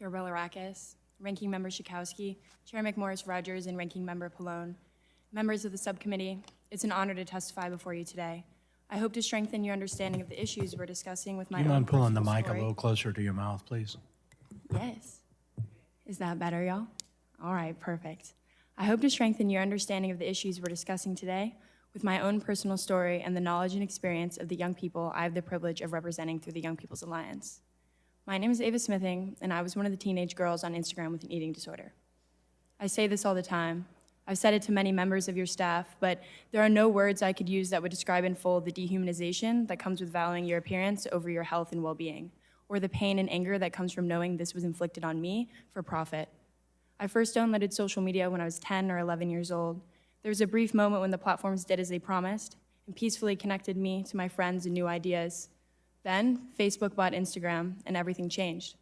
Chair Belarakis, Ranking Member Schakowsky, Chair McMorris-Rogers, and Ranking Member Pallone. Members of the subcommittee, it's an honor to testify before you today. I hope to strengthen your understanding of the issues we're discussing with my Do you own mind pulling the personal mic a story. little closer to your mouth, please? Yes. Is that better, y'all? All right, perfect. I hope to strengthen your understanding of the issues we're discussing today with my own personal story and the knowledge and experience of the young people I have the privilege of representing through the Young People's Alliance. My name is Ava Smithing, and I was one of the teenage girls on Instagram with an eating disorder. I say this all the time. I've said it to many members of your staff, but there are no words I could use that would describe in full the dehumanization that comes with valuing your appearance over your health and well-being, or the pain and anger that comes from knowing this was inflicted on me for profit. I first downloaded social media when I was 10 or 11 years old. There was a brief moment when the platforms did as they promised and peacefully connected me to my friends and new ideas. Then, Facebook bought Instagram, and everything changed.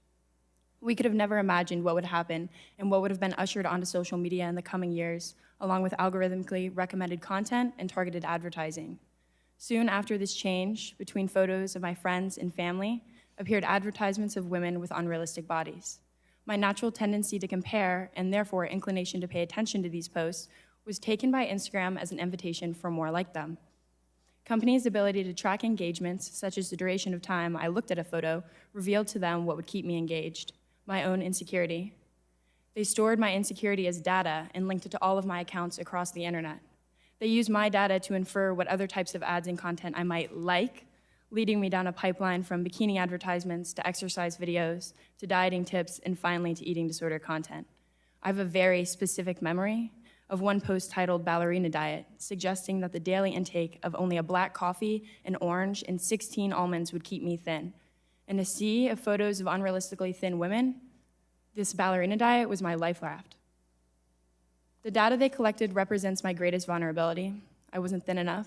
We could have never imagined what would happen and what would have been ushered onto social media in the coming years, along with algorithmically recommended content and targeted advertising. Soon after this change, between photos of my friends and family, appeared advertisements of women with unrealistic bodies. My natural tendency to compare, and therefore inclination to pay attention to these posts, was taken by Instagram as an invitation for more like them. Companies' ability to track engagements, such as the duration of time I looked at a photo, revealed to them what would keep me engaged: my own insecurity. They stored my insecurity as data and linked it to all of my accounts across the internet. They used my data to infer what other types of ads and content I might like, leading me down a pipeline from bikini advertisements to exercise videos to dieting tips and finally to eating disorder content. I have a very specific memory of one post titled Ballerina Diet, suggesting that the daily intake of only a black coffee, an orange, and 16 almonds would keep me thin. In a sea of photos of unrealistically thin women, this ballerina diet was my life raft. The data they collected represents my greatest vulnerability. I wasn't thin enough.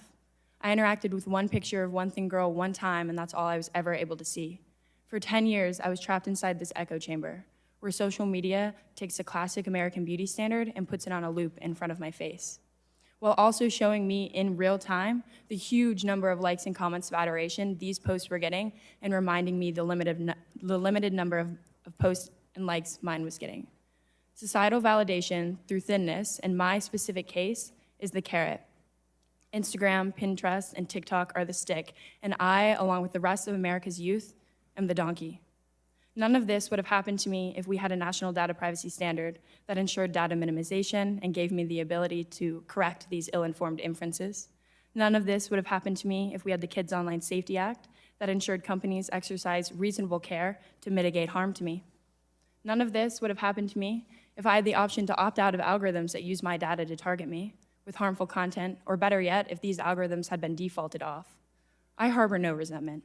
I interacted with one picture of one thin girl one time, and that's all I was ever able to see. For 10 years, I was trapped inside this echo chamber, where social media takes a classic American beauty standard and puts it on a loop in front of my face, while also showing me in real time the huge number of likes and comments of adoration these posts were getting and reminding me the limited number of posts and likes mine was getting. Societal validation through thinness, in my specific case, is the carrot. Instagram, Pinterest, and TikTok are the stick, and I, along with the rest of America's youth, am the donkey. None of this would have happened to me if we had a national data privacy standard that ensured data minimization and gave me the ability to correct these ill-informed inferences. None of this would have happened to me if we had the Kids Online Safety Act that ensured companies exercise reasonable care to mitigate harm to me. None of this would have happened to me if I had the option to opt out of algorithms that use my data to target me with harmful content, or better yet, if these algorithms had been defaulted off. I harbor no resentment.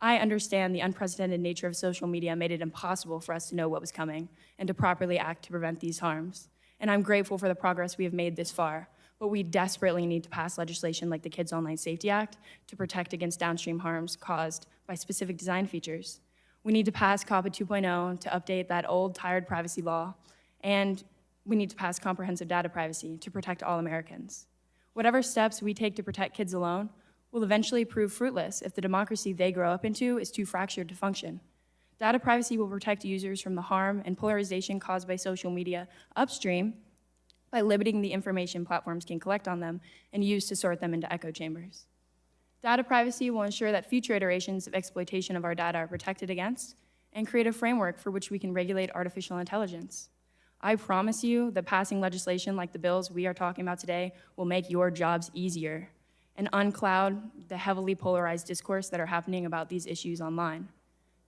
I understand the unprecedented nature of social media made it impossible for us to know what was coming and to properly act to prevent these harms. And I'm grateful for the progress we have made this far, but we desperately need to pass legislation like the Kids Online Safety Act to protect against downstream harms caused by specific design features. We need to pass COPPA 2.0 to update that old, tired privacy law, and we need to pass comprehensive data privacy to protect all Americans. Whatever steps we take to protect kids alone will eventually prove fruitless if the democracy they grow up into is too fractured to function. Data privacy will protect users from the harm and polarization caused by social media upstream by limiting the information platforms can collect on them and use to sort them into echo chambers. Data privacy will ensure that future iterations of exploitation of our data are protected against and create a framework for which we can regulate artificial intelligence. I promise you that passing legislation like the bills we are talking about today will make your jobs easier and uncloud the heavily polarized discourse that are happening about these issues online.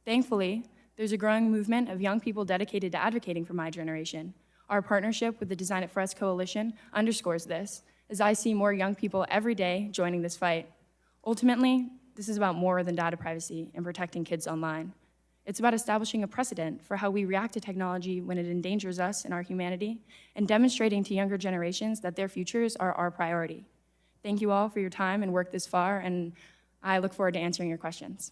Thankfully, there's a growing movement of young people dedicated to advocating for my generation. Our partnership with the Design It For Us Coalition underscores this, as I see more young people every day joining this fight. Ultimately, this is about more than data privacy and protecting kids online. It's about establishing a precedent for how we react to technology when it endangers us and our humanity, and demonstrating to younger generations that their futures are our priority. Thank you all for your time and work this far, and I look forward to answering your questions.